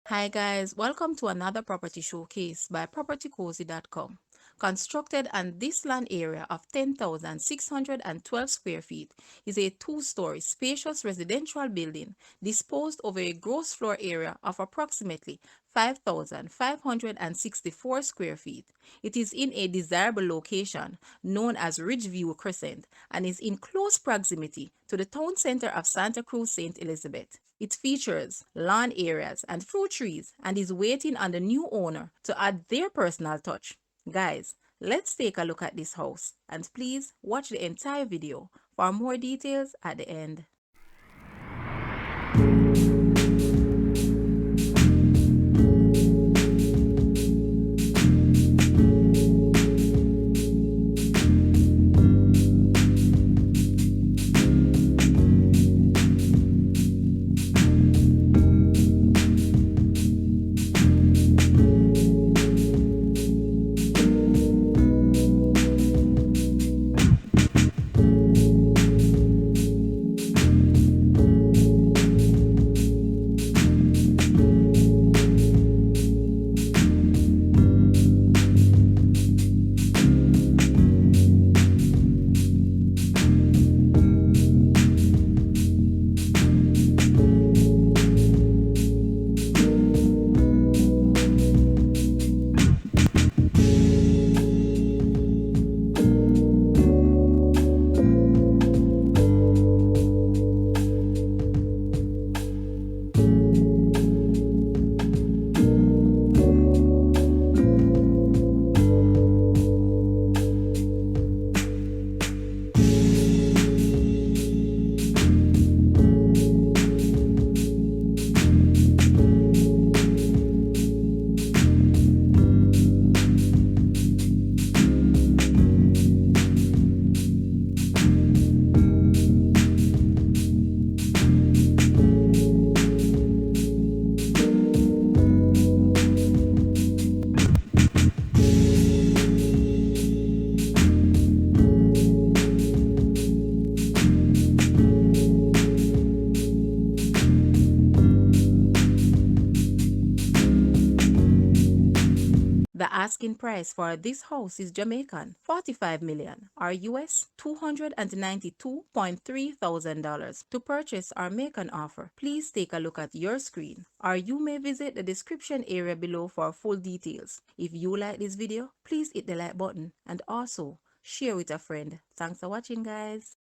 Hi guys, welcome to another property showcase by propertycozy.com. Constructed on this land area of 10,612 square feet is a two-story spacious residential building disposed over a gross floor area of approximately 5,564 square feet. It is in a desirable location known as Ridgeview Crescent and is in close proximity to the town center of Santa Cruz, St. Elizabeth. It features lawn areas and fruit trees and is waiting on the new owner to add their personal touch. Guys, let's take a look at this house and please watch the entire video for more details at the end. The asking price for this house is Jamaican 45 million or US $292.3 thousand. To purchase or make an offer, please take a look at your screen or you may visit the description area below for full details. If you like this video, please hit the like button and also share with a friend. Thanks for watching, guys.